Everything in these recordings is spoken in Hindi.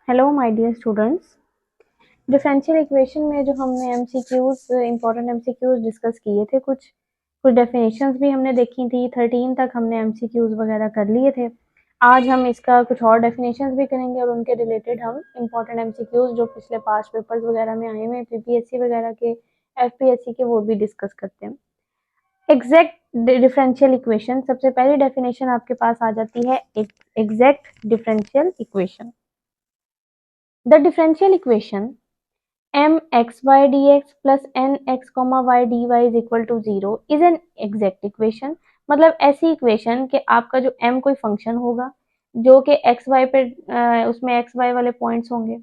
Hello my dear students. Differential equation में जो हमने एमसीक्यूज इंपॉर्टेंट एमसीक्यूज डिस्कस किए थे, कुछ कुछ डेफिनेशंस भी हमने देखी थी। 13 तक हमने एमसीक्यूज वगैरह कर लिए थे। आज हम इसका कुछ और डेफिनेशंस भी करेंगे और उनके रिलेटेड हम इंपॉर्टेंट एमसीक्यूज जो पिछले पास्ट पेपर्स वगैरह में आए हुए हैं, पीपीएससी वगैरह के, एफपीएससी के, वो भी डिस्कस करते हैं। एग्जैक्ट डिफरेंशियल इक्वेशन, सबसे पहली डेफिनेशन आपके पास आ जाती है exact differential equation. The differential equation mxy dx plus nx y dy is equal to 0 is an exact equation। मतलब ऐसी इक्वेशन कि आपका जो m कोई फंक्शन होगा जो कि एक्स वाई पे उसमें एक्स वाई वाले पॉइंट्स होंगे,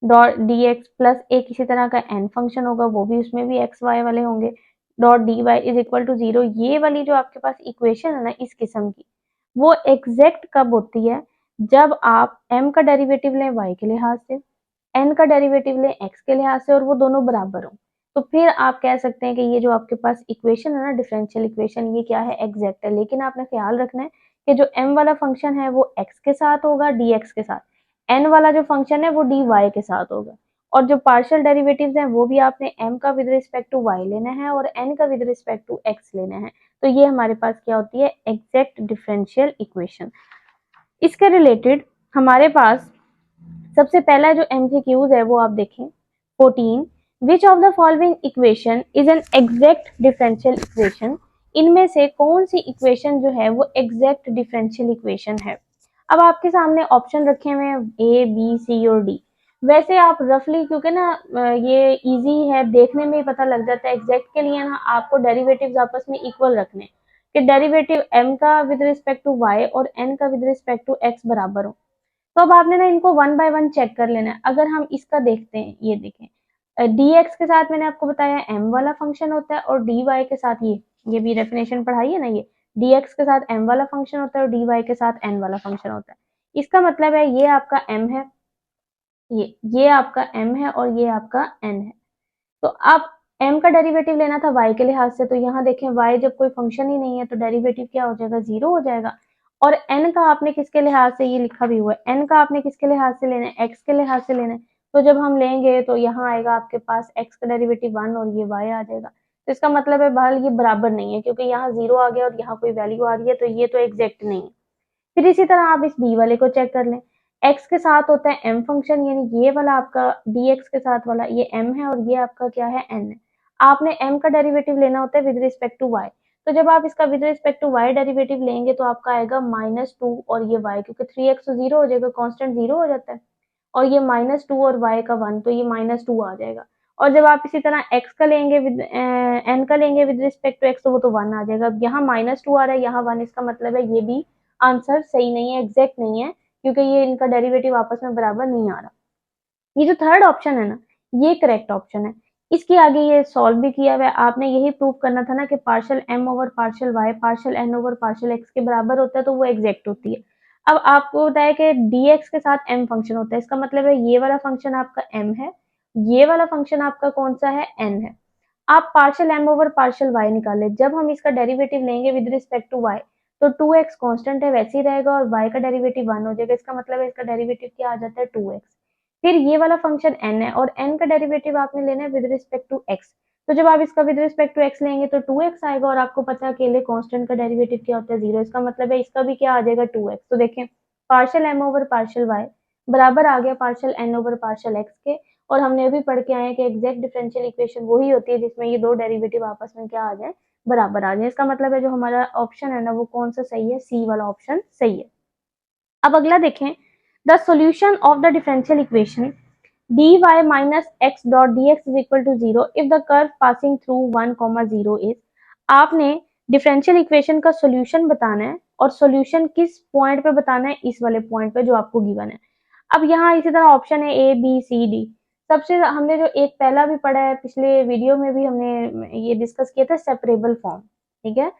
डॉट डी एक्स प्लस एक इसी तरह का n फंक्शन होगा, वो भी उसमें भी एक्स वाई वाले होंगे, dot d y is equal to 0। ये वाली जो आपके पास इक्वेशन है ना इस किस्म की, वो एग्जैक्ट कब होती है? जब आप m का डेरिवेटिव लें y के लिहाज से, n का डेरिवेटिव लें x के लिहाज से और वो दोनों बराबर हो, तो फिर आप कह सकते हैं कि ये जो आपके पास इक्वेशन है ना, डिफरेंशियल इक्वेशन, ये क्या है? एग्जैक्ट है। लेकिन आपने ख्याल रखना है कि जो m वाला फंक्शन है वो x के साथ होगा, dx के साथ, n वाला जो फंक्शन है वो dy के साथ होगा, और जो पार्शियल डेरिवेटिव्स हैं वो भी आपने m का विद रिस्पेक्ट टू y लेना है और n का विद रिस्पेक्ट टू x लेना है। तो ये हमारे पास क्या होती है? Exact differential equation. इसके रिलेटेड हमारे पास सबसे पहला जो एमसीक्यूज है वो आप देखें 14। Which of the following equation is an exact differential equation. इनमें से कौन सी इक्वेशन जो है वो एग्जैक्ट डिफरेंशियल इक्वेशन है? अब आपके सामने ऑप्शन रखे हुए हैं ए बी सी और डी। वैसे आप रफली, क्योंकि ना ये इजी है, देखने में ही पता लग जाता है। एग्जैक्ट के लिए ना आपको डेरिवेटिव्स आपस में इक्वल रखने हैं कि डेरिवेटिव m का विद रिस्पेक्ट टू y और n का विद रिस्पेक्ट टू x बराबर हो। तो अब आपने ना इनको वन बाय वन चेक कर लेना है। अगर हम इसका देखते हैं, ये देखें, dx के साथ मैंने आपको बताया m वाला फंक्शन होता है और dy के साथ ये भी डेफिनेशन पढ़ाई है ना, ये dx के साथ m वाला फंक्शन होता है और dy के साथ n वाला फंक्शन होता है। इसका मतलब है ये आपका m है, ये आपका m है और ये आपका n है। तो आप m का डेरिवेटिव लेना था y के लिहाज से, तो यहाँ देखें y जब कोई फंक्शन ही नहीं है तो डेरिवेटिव क्या हो जाएगा? 0 हो जाएगा। और n का आपने किसके लिहाज से, ये लिखा भी हुआ है, n का आपने किसके लिहाज से लेना है? x के लिहाज से लेना है। तो जब हम लेंगे तो यहाँ आएगा आपके पास x का डेरिवेटिव 1 और ये y आ जाएगा। तो इसका मतलब है बहरहाल ये बराबर नहीं है, क्योंकि यहाँ 0 आ गया और यहाँ कोई वैल्यू आ रही है, तो ये तो एग्जैक्ट नहीं है। फिर इसी तरह आप इस b वाले को चेक कर लें। x के साथ होता है m फंक्शन, यानी ये वाला आपका dx के साथ वाला ये m है और ये आपका क्या है? n है। आपने m का डेरिवेटिव लेना होता है विद रिस्पेक्ट टू y। तो जब आप इसका with respect to y derivative लेंगे तो आपका आएगा -2 और ये y, क्योंकि 3x तो 0 हो जाएगा, कांस्टेंट 0 हो जाता है, और ये -2 और y का 1, तो ये -2 आ जाएगा। और जब आप इसी तरह x का लेंगे विद n का लेंगे विद रिस्पेक्ट टू x, तो वो तो 1 आ जाएगा। अब यहाँ -2 आ रहा है, यहाँ 1, इसका मतलब है ये भी आंसर सही नहीं है, एग्जैक्ट नहीं है, क्योंकि ये इनका डेरिवेटिव आपस में बराबर नहीं आ रहा। ये जो थर्ड ऑप्शन है ना, ये करेक्ट ऑप्शन है। इसके आगे ये सॉल्व भी किया हुआ है। आपने यही प्रूव करना था ना कि partial m over partial y partial n over partial x के बराबर होता है, तो वो एग्जैक्ट होती है। अब आपको बताया कि dx के साथ m फंक्शन होता है, इसका मतलब है ये वाला फंक्शन आपका m है, ये वाला फंक्शन आपका कौन सा है? n है। आप partial m over partial y निकाले, जब हम इसका डेरिवेटिव लेंगे विद रिस्पेक्ट टू y, तो 2x कांस्टेंट है वैसे ही रहेगा और y का डेरिवेटिव 1 हो जाएगा। इसका मतलब है इसका डेरिवेटिव क्या आ जाता है? 2x। फिर ये वाला फंक्शन n है और n का डेरिवेटिव आपने लेना है विद रिस्पेक्ट टू x। तो जब आप इसका विद रिस्पेक्ट टू x लेंगे तो 2x आएगा, और आपको पता है अकेले कांस्टेंट का डेरिवेटिव क्या होता है? 0। इसका मतलब है इसका भी क्या आ जाएगा? 2x। तो देखें, partial m over partial y बराबर आ गया partial n over partial x के। और हमने अभी पढ़ के आए हैं कि एग्जैक्ट डिफरेंशियल इक्वेशन वही होती है जिसमें ये दो डेरिवेटिव आपस में क्या आ जाए? बराबर आ जाए। इसका मतलब है जो हमारा ऑप्शन है ना, वो कौन सा सही है? सी वाला ऑप्शन सही है। अब अगला देखें, the solution of the differential equation dy minus x dot dx is equal to 0 if the curve passing through 1, 0 is। आपने डिफरेंशियल इक्वेशन का सॉल्यूशन बताना है, और सॉल्यूशन किस पॉइंट पे बताना है? इस वाले पॉइंट पे जो आपको गिवन है। अब यहाँ इसी तरह ऑप्शन है ए बी सी डी। सबसे हमने जो एक पहला भी पढ़ा है, पिछले वीडियो में भी हमने ये डिस्कस किया था, सेपरेबल फॉर्म। ठीक है,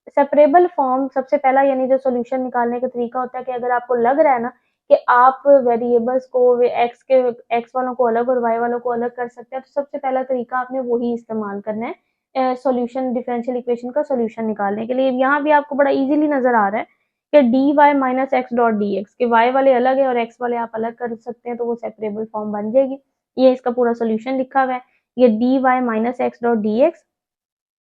सेपरेबल फॉर्म सबसे पहला, यानी जो सॉल्यूशन निकालने का तरीका होता है कि अगर आपको लग रहा है ना कि आप वेरिएबल्स को एक्स वालों को अलग और वाई वालों को अलग कर सकते हैं, तो सबसे पहला तरीका आपने वही इस्तेमाल करना है सॉल्यूशन, डिफरेंशियल इक्वेशन का सॉल्यूशन निकालने के लिए। यहाँ भी आपको बड़ा इजीली नजर आ रहा है कि d y minus x dot d x, के वाई वाले अलग है और एक्स वाले आप अलग कर सकते हैं तो वो सेपरेबल फॉर्म बन जाएगी। ये इसका पूरा सोल्यूशन लिखा हुआ है। ये d y minus x dot d x,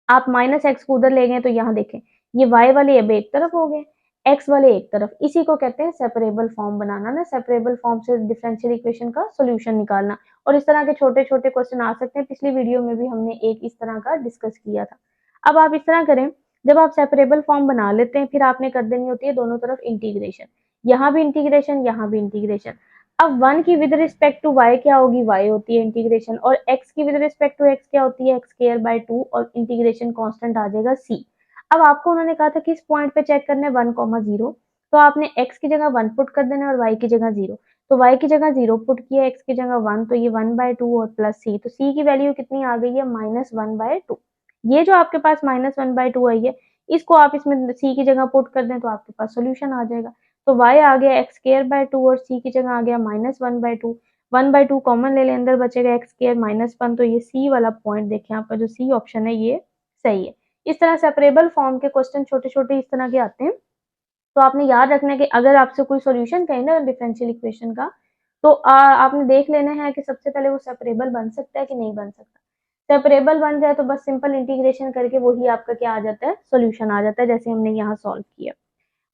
आप माइनस एक्स को उधर ले गए तो यहाँ देखें ये वाई वाले अब एक तरफ हो गए, एक्स वाले एक तरफ, इसी को कहते हैं सेपरेबल फॉर्म बनाना ना, सेपरेबल फॉर्म से डिफरेंशियल इक्वेशन का सोल्यूशन निकालना। और इस तरह के छोटे छोटे क्वेश्चन आ सकते हैं, पिछली वीडियो में भी हमने एक इस तरह का डिस्कस किया था। अब आप इस तरह करें, जब आप सेपरेबल फॉर्म बना लेते हैं फिर आपने कर देनी होती है दोनों तरफ इंटीग्रेशन, यहाँ भी इंटीग्रेशन यहाँ भी इंटीग्रेशन। अब 1 की विद रिस्पेक्ट टू y क्या होगी, y होती है इंटीग्रेशन, और x की विद रिस्पेक्ट टू x क्या होती है, x स्क्वायर बाय 2, और इंटीग्रेशन कांस्टेंट आ जाएगा c। अब आपको उन्होंने कहा था किस पॉइंट पे चेक करना है, 1,0, तो आपने x की जगह 1 पुट कर देना और y की जगह 0, तो y की जगह 0 पुट किया, x की जगह 1, तो ये 1/2 और प्लस c, तो c की वैल्यू कितनी आ गई है, -1/2। ये जो आपके पास -1/2 आई है, इसको आप इसमें c की जगह पुट कर दें तो आपके पास सोल्यूशन आ जाएगा। तो y आ गया एक्स स्क्वायर बाय 2 और c की जगह आ गया -1/2, 1/2 कॉमन ले लें, अंदर बचेगा एक्स स्क्वायर -1, तो ये c वाला पॉइंट देखें, आपका जो c ऑप्शन है ये सही है। इस तरह सेपरेबल फॉर्म के क्वेश्चन छोटे छोटे इस तरह के आते हैं। तो आपने याद रखना है कि अगर आपसे कोई सॉल्यूशन कहे ना डिफरेंशियल इक्वेशन का, तो आपने देख लेना है कि सबसे पहले वो सेपरेबल बन सकता है कि नहीं बन सकता। सेपरेबल बन जाए तो बस सिंपल इंटीग्रेशन करके वही आपका क्या आ जाता है, सोल्यूशन आ जाता है, जैसे हमने यहाँ सॉल्व किया।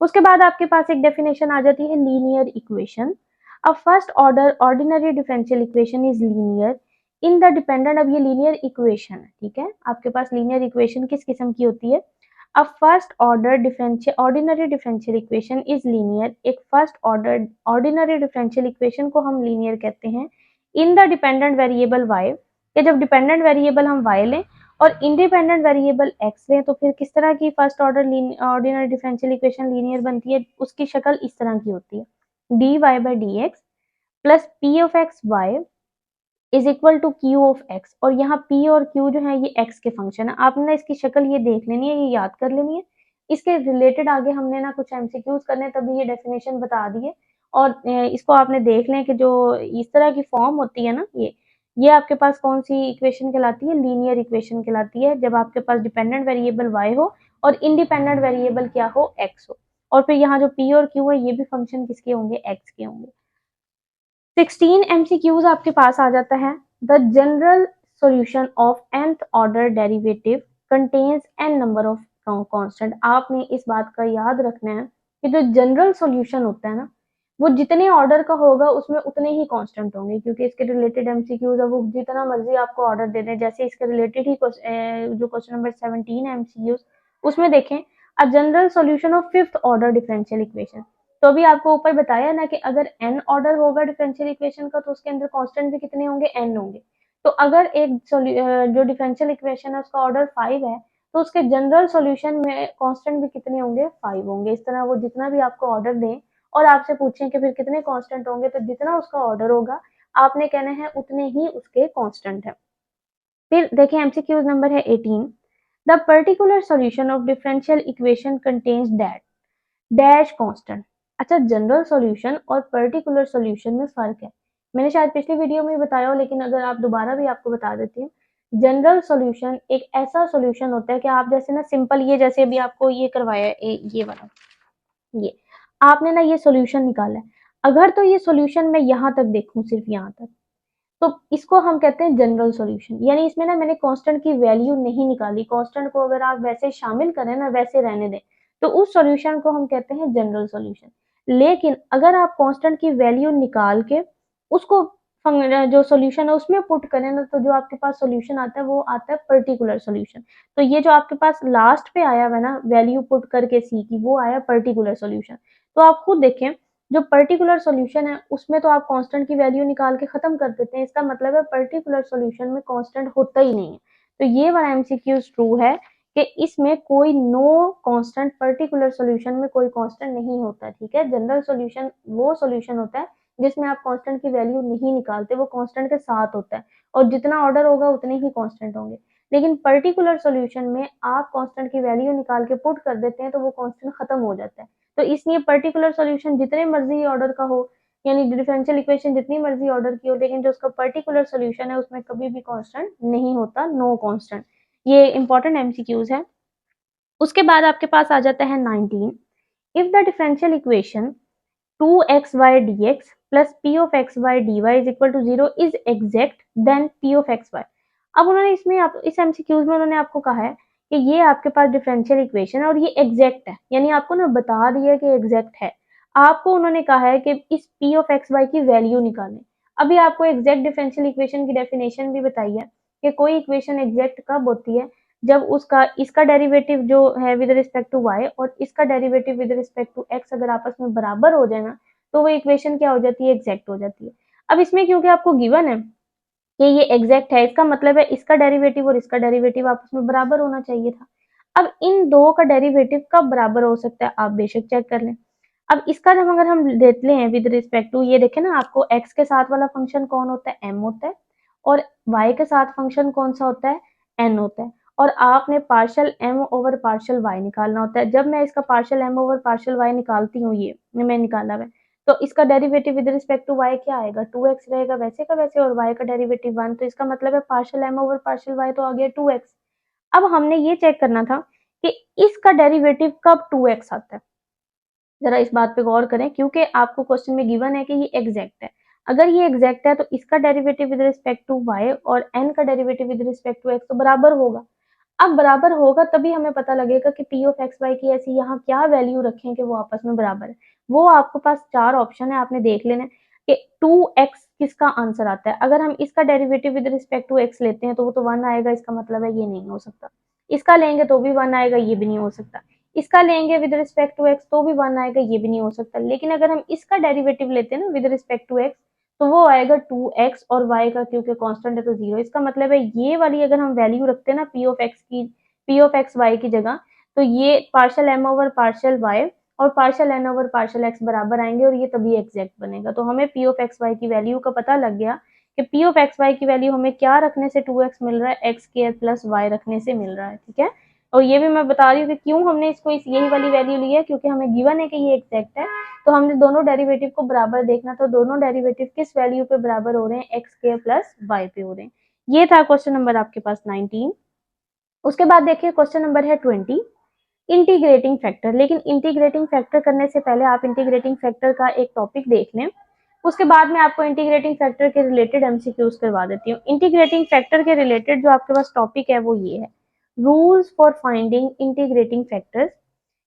उसके बाद आपके पास एक डेफिनेशन आ जाती है linear equation. A first order ordinary differential equation is linear in the dependent. अब ये लीनियर इक्वेशन है, ठीक है, आपके पास लीनियर इक्वेशन किस किस्म की होती है, a first order differential ordinary differential equation is linear. एक first order ordinary differential equation को हम लीनियर कहते हैं in the dependent variable y, कि जब डिपेंडेंट वेरिएबल हम y लें और इंडिपेंडेंट वेरिएबल x लें तो फिर किस तरह की first order ordinary differential equation linear बनती है, उसकी शक्ल इस तरह की होती है, dy by d x plus p of x y is equal to q of x, और यहाँ p और q जो है ये x के फंक्शन है। आपने इसकी शक्ल ये देख लेनी है, ये याद कर लेनी है। इसके रिलेटेड आगे हमने ना कुछ एमसीक्यूज करने, तभी ये डेफिनेशन बता दिए, और इसको आपने देख लें कि जो इस तरह की फॉर्म होती है ना, ये आपके पास कौन सी इक्वेशन कहलाती है, लीनियर इक्वेशन कहलाती है, जब आपके पास डिपेंडेंट वेरिएबल y हो और इंडिपेंडेंट वेरिएबल क्या हो, x हो, और फिर यहाँ जो p और q है ये भी फंक्शन किसके होंगे, x के होंगे। 16 MCQs आपके पास आ जाता है। The general solution of nth order derivative contains n number of constant. आपने इस बात का याद रखना है कि जो जनरल सॉल्यूशन होता है ना, वो जितने ऑर्डर का होगा उसमें उतने ही कांस्टेंट होंगे, क्योंकि इसके रिलेटेड एमसीक्यूज है, वो जितना मर्जी आपको ऑर्डर दे दें। जैसे इसके रिलेटेड ही जो क्वेश्चन नंबर 17 है एमसीक्यूज, उसमें देखें a general solution of fifth order differential equation. तो अभी आपको ऊपर बताया ना कि अगर n ऑर्डर होगा डिफरेंशियल इक्वेशन का तो उसके अंदर कांस्टेंट भी कितने होंगे, n होंगे। तो अगर एक जो डिफरेंशियल इक्वेशन है उसका ऑर्डर 5 है तो उसके जनरल सॉल्यूशन में कांस्टेंट भी कितने होंगे, 5 होंगे। इस तरह वो जितना भी आपको ऑर्डर दें और आपसे पूछें कि फिर कितने कांस्टेंट होंगे, तो जितना उसका ऑर्डर होगा आपने कहना है उतने ही उसके कांस्टेंट है। फिर देखें एमसीक्यूज नंबर है 18। The particular solution of differential equation contains that dash constant. अच्छा, जनरल सॉल्यूशन और पर्टिकुलर सॉल्यूशन में फर्क है, मैंने शायद पिछली वीडियो में बताया हो, लेकिन अगर आप दोबारा भी आपको बता देती हूँ। जनरल सॉल्यूशन एक ऐसा सॉल्यूशन होता है कि आप जैसे ना सिंपल, ये जैसे अभी आपको ये करवाया है, ये वाला, ये आपने ना ये सॉल्यूशन निकाला है, अगर तो ये सॉल्यूशन मैं यहाँ तक देखूं, सिर्फ यहाँ तक, तो इसको हम कहते हैं जनरल सॉल्यूशन। यानी इसमें ना मैंने कांस्टेंट की वैल्यू नहीं निकाली, कांस्टेंट को अगर आप वैसे शामिल करें ना, वैसे रहने दें, तो उस सॉल्यूशन को हम कहते हैं जनरल सॉल्यूशन। लेकिन अगर आप कांस्टेंट की वैल्यू निकाल के उसको जो सॉल्यूशन है उसमें पुट करें ना, तो जो आपके पास सॉल्यूशन आता है वो आता है पर्टिकुलर सॉल्यूशन। तो ये जो आपके पास लास्ट पे आया हुआ है ना वैल्यू पुट करके सी की, वो आया पर्टिकुलर सॉल्यूशन। तो आप खुद देखें, जो पर्टिकुलर सॉल्यूशन है उसमें तो आप कांस्टेंट की वैल्यू निकाल के खत्म कर देते हैं, इसका मतलब है पर्टिकुलर सॉल्यूशन में कांस्टेंट होता ही नहीं है। तो ये वाला एमसीक्यूज ट्रू है कि इसमें कोई नो कांस्टेंट, पर्टिकुलर सॉल्यूशन में कोई कांस्टेंट नहीं होता, ठीक है। जनरल सॉल्यूशन वो सॉल्यूशन होता है जिसमें आप कांस्टेंट की वैल्यू नहीं निकालते, वो कांस्टेंट के साथ होता है और जितना ऑर्डर होगा उतने ही कांस्टेंट होंगे। लेकिन पर्टिकुलर सॉल्यूशन में आप कांस्टेंट की वैल्यू निकाल के पुट कर देते हैं तो वो कांस्टेंट खत्म हो जाता है। तो इसलिए पर्टिकुलर सॉल्यूशन जितने मर्जी ऑर्डर का हो, यानी डिफरेंशियल इक्वेशन जितनी मर्जी ऑर्डर की हो, लेकिन जो उसका पर्टिकुलर सॉल्यूशन है उसमें कभी भी कांस्टेंट नहीं होता, नो कांस्टेंट। ये इंपॉर्टेंट एमसीक्यूज है। उसके बाद आपके पास आ जाता है 19। If the differential equation 2xy dx plus p of xy dy is equal to 0 is exact then p of xy। अब उन्होंने इसमें इस एमसीक्यूज में उन्होंने आपको कहा है कि ये आपके पास डिफरेंशियल इक्वेशन है और ये एग्जैक्ट है, यानी आपको ना बता दिया कि एग्जैक्ट है। आपको उन्होंने कहा है कि इस p ऑफ xy की वैल्यू निकालें। अभी आपको एग्जैक्ट डिफरेंशियल इक्वेशन की डेफिनेशन भी बताई है कि कोई इक्वेशन एग्जैक्ट कब होती है, जब उसका इसका डेरिवेटिव जो है विद रिस्पेक्ट टू y और इसका derivative with respect to x अगर आपस में बराबर हो जाए ना, तो वो इक्वेशन क्या हो जाती है, एग्जैक्ट हो जाती है। अब इसमें क्योंकि आपको गिवन है कि ये एग्जैक्ट है, इसका मतलब है इसका डेरिवेटिव और इसका डेरिवेटिव आपस में बराबर होना चाहिए था। अब इन दो का डेरिवेटिव कब बराबर हो सकता है, आप बेशक चेक कर लें। अब इसका जब अगर हम लेते हैं विद रिस्पेक्ट टू, ये देखें ना, आपको x के साथ वाला फंक्शन कौन होता है, m होता है, और y के साथ फंक्शन कौन सा होता है, n होता है, और आपने partial m over partial y निकालना होता है। जब मैं इसका partial m over partial y निकालती हूँ, ये मैं निकाला हुआ है, तो इसका derivative with respect to y क्या आएगा, 2x रहेगा वैसे का वैसे, और y का डेरिवेटिव 1, तो इसका मतलब है partial m over partial y तो आ गया 2x। अब हमने ये चेक करना था कि इसका डेरिवेटिव कब 2x आता है। जरा इस बात पे गौर करें, क्योंकि आपको क्वेश्चन में गिवन है कि ये एग्जैक्ट है। अगर ये एग्जैक्ट है तो इसका derivative with respect to y और n का derivative with respect to x तो बराबर होगा। अब बराबर होगा तभी हमें पता लगेगा कि p ऑफ एक्स वाई की ऐसी यहाँ क्या वैल्यू रखें कि वो आपस में बराबर है। वो आपके पास चार ऑप्शन है, आपने देख लेना कि 2x किसका आंसर आता है। अगर हम इसका derivative with respect to x लेते हैं तो वो तो 1 आएगा, इसका मतलब है ये नहीं हो सकता। इसका लेंगे तो भी 1 आएगा, ये भी नहीं हो सकता। इसका लेंगे विद रिस्पेक्ट टू x तो भी 1 आएगा, ये भी नहीं हो सकता। लेकिन अगर हम इसका डेरिवेटिव लेते हैं ना विद रिस्पेक्ट टू x, तो वो आएगा 2x, और y का क्योंकि कांस्टेंट है तो 0। इसका मतलब है ये वाली अगर हम वैल्यू रखते हैं ना p ऑफ x की, p ऑफ एक्स वाई की जगह, तो ये partial m over partial y और partial n over partial x बराबर आएंगे, और ये तभी एग्जैक्ट बनेगा। तो हमें p ऑफ एक्स वाई की वैल्यू का पता लग गया कि p ऑफ एक्स वाई की वैल्यू हमें क्या रखने से 2x मिल रहा है, x स्क्वायर प्लस y रखने से मिल रहा है। ठीक है, और ये भी मैं बता रही हूँ कि क्यों हमने इसको यही वाली वैल्यू ली है, क्योंकि हमें गिवन है कि ये एग्जैक्ट है। तो हमने दोनों डेरिवेटिव को बराबर देखना, तो दोनों डेरिवेटिव किस वैल्यू पे बराबर हो रहे हैं, एक्स स्क्वायर प्लस वाई पे हो रहे हैं। ये था क्वेश्चन नंबर आपके पास 19। उसके बाद देखिए क्वेश्चन नंबर है 20, इंटीग्रेटिंग फैक्टर। लेकिन इंटीग्रेटिंग फैक्टर करने से पहले आप इंटीग्रेटिंग फैक्टर का एक टॉपिक देख लें, उसके बाद मैं आपको इंटीग्रेटिंग फैक्टर के रिलेटेड एमसीक्यूज करवा देती हूँ। इंटीग्रेटिंग फैक्टर के रिलेटेड जो आपके पास टॉपिक है वो ये है, rules for finding integrating factors.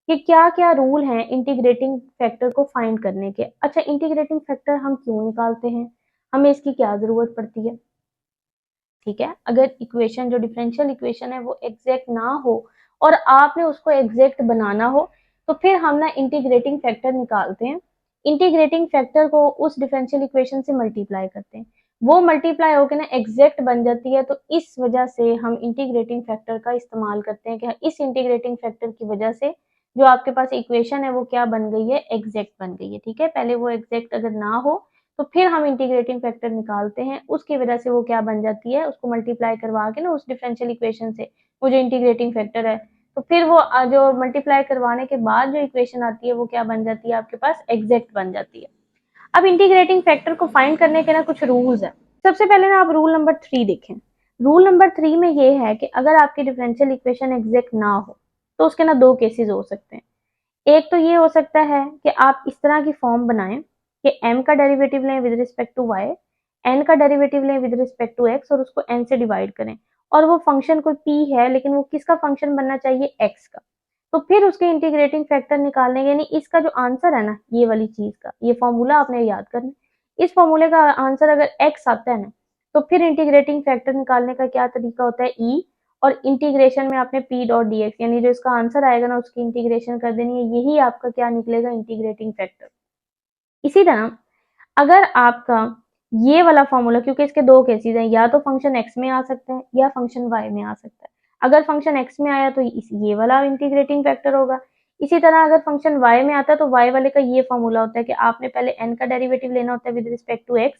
कि क्या क्या रूल हैं इंटीग्रेटिंग फैक्टर को फाइंड करने के। अच्छा, इंटीग्रेटिंग फैक्टर हम क्यों निकालते हैं, हमें इसकी क्या जरूरत पड़ती है। ठीक है, अगर इक्वेशन जो डिफरेंशियल इक्वेशन है वो एग्जैक्ट ना हो और आपने उसको एग्जैक्ट बनाना हो, तो फिर हम ना इंटीग्रेटिंग फैक्टर निकालते हैं। इंटीग्रेटिंग फैक्टर को उस डिफरेंशियल इक्वेशन से मल्टीप्लाई करते हैं, वो मल्टीप्लाई होकर ना एग्जैक्ट बन जाती है। तो इस वजह से हम इंटीग्रेटिंग फैक्टर का इस्तेमाल करते हैं कि इस इंटीग्रेटिंग फैक्टर की वजह से जो आपके पास इक्वेशन है वो क्या बन गई है, एग्जैक्ट बन गई है। ठीक है, पहले वो एग्जैक्ट अगर ना हो तो फिर हम इंटीग्रेटिंग फैक्टर निकालते हैं, उसकी वजह से वो क्या बन जाती है, उसको मल्टीप्लाई करवा के ना उस डिफरेंशियल इक्वेशन से, वो जो इंटीग्रेटिंग फैक्टर है, तो फिर वो जो मल्टीप्लाई करवाने के बाद जो इक्वेशन आती है वो क्या बन जाती है, आपके पास एग्जैक्ट बन जाती है। अब इंटीग्रेटिंग फैक्टर को फाइंड करने के ना कुछ रूल्स है। सबसे पहले ना आप रूल नंबर 3 देखें। रूल नंबर 3 में ये है कि अगर आपकी डिफरेंशियल इक्वेशन एग्जैक्ट ना हो तो उसके ना दो केसेस हो सकते हैं। एक तो ये हो सकता है कि आप इस तरह की फॉर्म बनाएं कि m का डेरिवेटिव लें with respect to y, n का डेरिवेटिव लें विद रिस्पेक्ट टू x और उसको n से डिवाइड करें, और वो फंक्शन कोई p है लेकिन वो किसका फंक्शन बनना चाहिए, x का। तो फिर उसके इंटीग्रेटिंग फैक्टर निकालने के, यानी इसका जो आंसर है ना ये वाली चीज का, ये फॉर्मूला आपने याद करना। इस फॉर्मूले का आंसर अगर x आता है ना, तो फिर इंटीग्रेटिंग फैक्टर निकालने का क्या तरीका होता है, e, और इंटीग्रेशन में आपने p डॉट डी एक्स, यानी जो इसका आंसर आएगा ना उसकी इंटीग्रेशन कर देनी है, यही आपका क्या निकलेगा, इंटीग्रेटिंग फैक्टर। इसी तरह अगर आपका ये वाला फॉर्मूला, क्योंकि इसके दो केसेस हैं, या तो फंक्शन x में आ सकता है या फंक्शन y में आ सकता है। अगर फंक्शन x में आया तो ये वाला इंटीग्रेटिंग फैक्टर होगा। इसी तरह अगर फंक्शन y में आता है तो y वाले का ये फॉर्मूला होता है कि आपने पहले n का डेरिवेटिव लेना होता है with respect to x,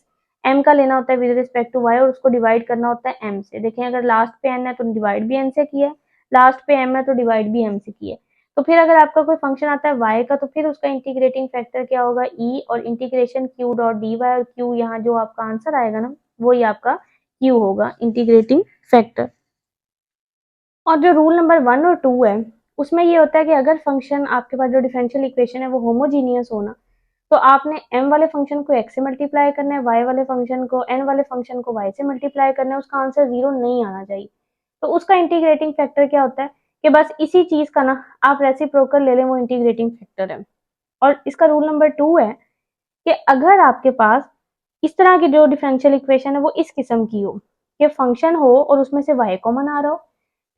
m का लेना होता है विद रिस्पेक्ट टू y और उसको डिवाइड करना होता है m से। देखें, अगर लास्ट पे n है तो डिवाइड भी n से किया है, लास्ट पे m है तो डिवाइड भी m से किया है। तो फिर अगर आपका कोई फंक्शन आता है y का, तो फिर उसका इंटीग्रेटिंग फैक्टर क्या होगा, e, और इंटीग्रेशन q डॉट dy, और q यहाँ जो आपका आंसर आएगा ना वो ही आपका q होगा, इंटीग्रेटिंग फैक्टर। और जो रूल नंबर 1 और 2 है उसमें ये होता है कि अगर फंक्शन आपके पास जो डिफरेंशियल इक्वेशन है वो होमोजीनियस हो ना, तो आपने m वाले फंक्शन को x से मल्टीप्लाई करना है, y वाले फंक्शन को n वाले फंक्शन को y से मल्टीप्लाई करना है, उसका आंसर 0 नहीं आना चाहिए। तो उसका इंटीग्रेटिंग फैक्टर क्या होता है कि बस इसी चीज का ना आप रेसिप्रोकल ले लें, वो इंटीग्रेटिंग फैक्टर है। और इसका रूल नंबर 2 है कि अगर आपके पास इस तरह की जो डिफरेंशियल इक्वेशन है वो इस किस्म की हो कि फंक्शन हो और उसमें से y कॉमन आ रहा हो,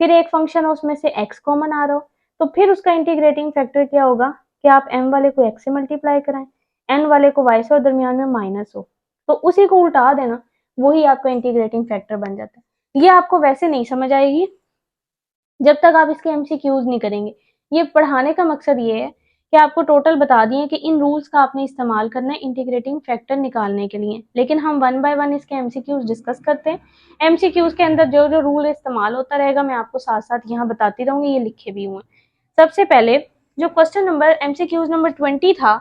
फिर एक फंक्शन हो उसमें से x कॉमन आ रहा हो, तो फिर उसका इंटीग्रेटिंग फैक्टर क्या होगा कि आप m वाले को x से मल्टीप्लाई कराएं, n वाले को y से और दरमियान में माइनस हो, तो उसी को उल्टा देना, वही आपका इंटीग्रेटिंग फैक्टर बन जाता है। ये आपको वैसे नहीं समझ आएगी जब तक आप इसके एमसीक्यूज नहीं करेंगे। ये पढ़ाने का मकसद ये है कि आपको टोटल बता दिए कि इन रूल्स का आपने इस्तेमाल करना है इंटीग्रेटिंग फैक्टर निकालने के लिए, लेकिन हम वन बाय वन इसके एमसीक्यूज डिस्कस करते हैं। एमसीक्यूज के अंदर जो जो रूल इस्तेमाल होता रहेगा मैं आपको साथ साथ यहाँ बताती रहूंगी, ये लिखे भी हुए। सबसे पहले जो क्वेश्चन नंबर एमसीक्यूज नंबर 20 था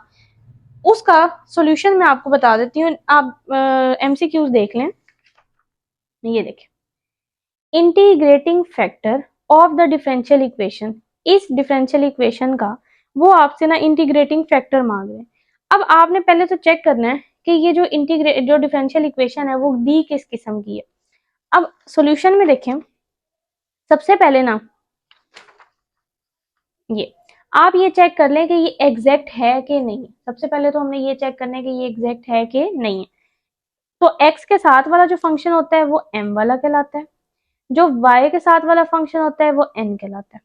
उसका सोल्यूशन मैं आपको बता देती हूँ, आप एमसीक्यूज देख लें। ये देखें, integrating factor of the differential equation, इस डिफरेंशियल इक्वेशन का वो आपसे ना इंटीग्रेटिंग फैक्टर मांग रहे हैं। अब आपने पहले तो चेक करना है कि ये जो डिफरेंशियल इक्वेशन है वो दी किस किस्म की है। अब सॉल्यूशन में देखें, सबसे पहले ना ये आप ये चेक कर लें कि ये एग्जैक्ट है कि नहीं। सबसे पहले तो हमने ये चेक करना है कि ये एग्जैक्ट है कि नहीं है। तो x के साथ वाला जो फंक्शन होता है वो m वाला कहलाता है, जो y के साथ वाला फंक्शन होता है वो n कहलाता है।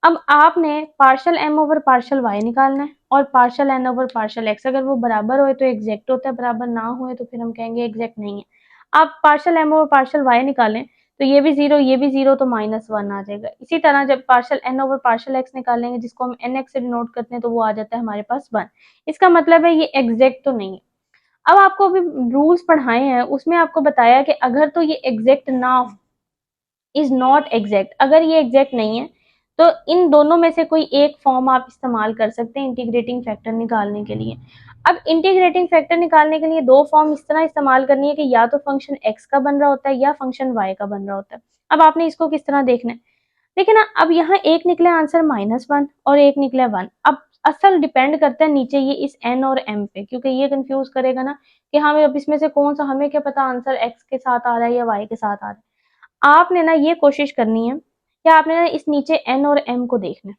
अब आपने partial m over partial y निकालना है और partial n over partial x, अगर वो बराबर हो तो एग्जैक्ट होता है, बराबर ना हुए तो फिर हम कहेंगे एग्जैक्ट नहीं है। आप partial m over partial y निकालें तो ये भी जीरो ये भी जीरो, तो -1 आ जाएगा। इसी तरह जब partial n over partial x निकालेंगे जिसको हम nx से डिनोट करते हैं तो वो आ जाता है हमारे पास 1। इसका मतलब है ये एग्जैक्ट तो नहीं है। अब आपको अभी रूल्स पढ़ाए हैं उसमें आपको बताया कि अगर तो ये एग्जैक्ट ना हो, इज नॉट एग्जैक्ट, अगर ये एग्जैक्ट नहीं है तो इन दोनों में से कोई एक फॉर्म आप इस्तेमाल कर सकते हैं इंटीग्रेटिंग फैक्टर निकालने के लिए। अब इंटीग्रेटिंग फैक्टर निकालने के लिए दो फॉर्म इस तरह इस्तेमाल करनी है कि या तो फंक्शन x का बन रहा होता है या फंक्शन y का बन रहा होता है। अब आपने इसको किस तरह देखना है, देखिए ना, अब यहाँ एक निकले आंसर -1 और एक निकले 1। अब असल डिपेंड करता है नीचे ये इस n और m पे, क्योंकि ये कंफ्यूज करेगा ना कि हमें अब इसमें से कौन सा, हमें क्या पता आंसर x के साथ आ रहा है या y के साथ आ रहा है। आपने ना ये कोशिश करनी है कि आपने ना इस नीचे n और m को देखना है।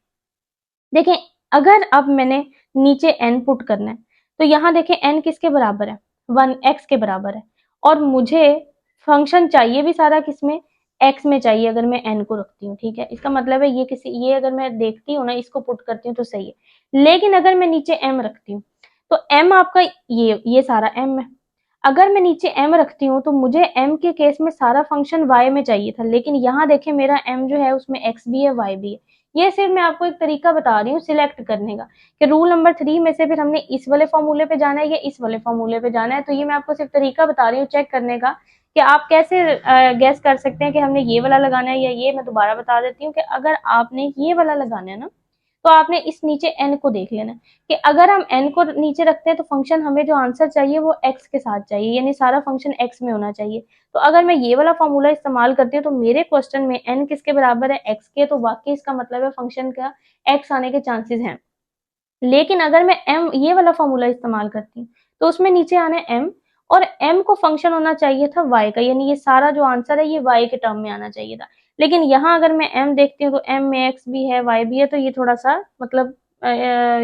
देखें, अगर अब मैंने नीचे n पुट करना है तो यहाँ देखें n किसके बराबर है, 1x के बराबर है, और मुझे फंक्शन चाहिए भी सारा किसमें, x में चाहिए अगर मैं n को रखती हूँ। ठीक है, इसका मतलब है ये अगर मैं देखती हूँ ना, इसको पुट करती हूँ तो सही है। लेकिन अगर मैं नीचे m रखती हूँ तो m आपका ये सारा m है। अगर मैं नीचे m रखती हूँ तो मुझे m के केस में सारा फंक्शन y में चाहिए था, लेकिन यहाँ देखें मेरा m जो है उसमें x भी है y भी है। ये सिर्फ मैं आपको एक तरीका बता रही हूँ सिलेक्ट करने का कि रूल नंबर 3 में से फिर हमने इस वाले फॉर्मूले पे जाना है या इस वाले फॉर्मूले पे जाना है। तो ये मैं आपको सिर्फ तरीका बता रही हूँ चेक करने का कि आप कैसे गैस कर सकते हैं कि हमने ये वाला लगाना है या ये। मैं दोबारा बता देती हूँ कि अगर आपने ये वाला लगाना है ना तो आपने इस नीचे n को देख लेना कि अगर हम n को नीचे रखते हैं तो फंक्शन हमें जो आंसर चाहिए वो x के साथ चाहिए, यानी सारा फंक्शन x में होना चाहिए। तो अगर मैं ये वाला फॉर्मूला इस्तेमाल करती हूँ तो मेरे क्वेश्चन में n किसके बराबर है, x के, तो वाकई इसका मतलब है फंक्शन का x आने के चांसेस हैं। लेकिन अगर मैं m ये वाला फॉर्मूला इस्तेमाल करती हूँ तो उसमें नीचे आना है m, और m को फंक्शन होना चाहिए था y का, यानी ये सारा जो आंसर है ये y के टर्म में आना चाहिए था। लेकिन यहाँ अगर मैं m देखती हूँ तो m में x भी है y भी है, तो ये थोड़ा सा मतलब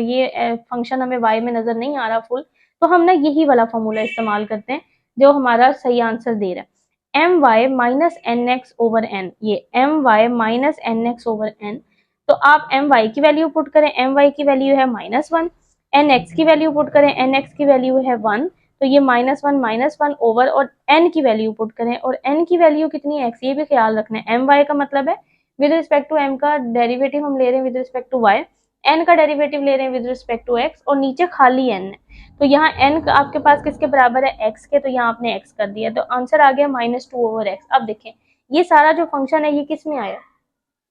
ये फंक्शन हमें y में नजर नहीं आ रहा फुल, तो हम ना यही वाला फॉर्मूला इस्तेमाल करते हैं जो हमारा सही आंसर दे रहा है, m y minus n x over n. ये m y minus n x over n, तो आप एम वाई की वैल्यू पुट करें, एम वाई की वैल्यू है -1, एन एक्स की वैल्यू पुट करें, एन एक्स की वैल्यू है 1, तो ये -1 ओवर, और एन की वैल्यू पुट करें, और एन की वैल्यू कितनी है x, ये भी ख्याल रखना है। एम वाई का मतलब है विद रिस्पेक्ट टू एम का डेरिवेटिव हम ले रहे हैं with respect to y, n का डेरिवेटिव ले रहे हैं विद रिस्पेक्ट टू एक्स, और नीचे खाली एन है। तो यहाँ एन आपके पास किसके बराबर है, एक्स के, तो यहाँ आपने एक्स कर दिया तो आंसर आ गया -2 ओवर एक्स। अब देखें ये सारा जो फंक्शन है ये किस में आया,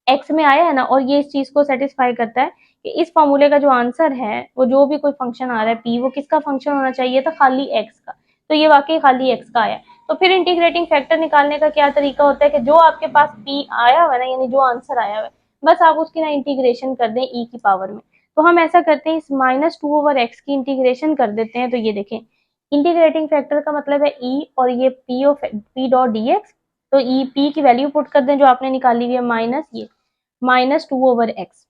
एक्स में आया है ना, और ये इस चीज को सेटिस्फाई करता है कि इस फॉर्मूले का जो आंसर है वो जो भी कोई फंक्शन आ रहा है पी, वो किसका फंक्शन होना चाहिए था, खाली एक्स का। तो ये वाकई खाली एक्स का आया। तो फिर इंटीग्रेटिंग फैक्टर निकालने का क्या तरीका होता है कि जो आपके पास पी आया हुआ है ना, यानी जो आंसर आया हुआ है बस आप उसकी ना इंटीग्रेशन कर दें ई की पावर में। तो हम ऐसा करते हैं, इस -2/x की इंटीग्रेशन कर देते हैं। तो ये देखें, इंटीग्रेटिंग फैक्टर का मतलब है ई, और ये पी डॉट डी एक्स। तो ई पी की वैल्यू पुट कर दें जो आपने निकाली हुई है, माइनस ये -2/x।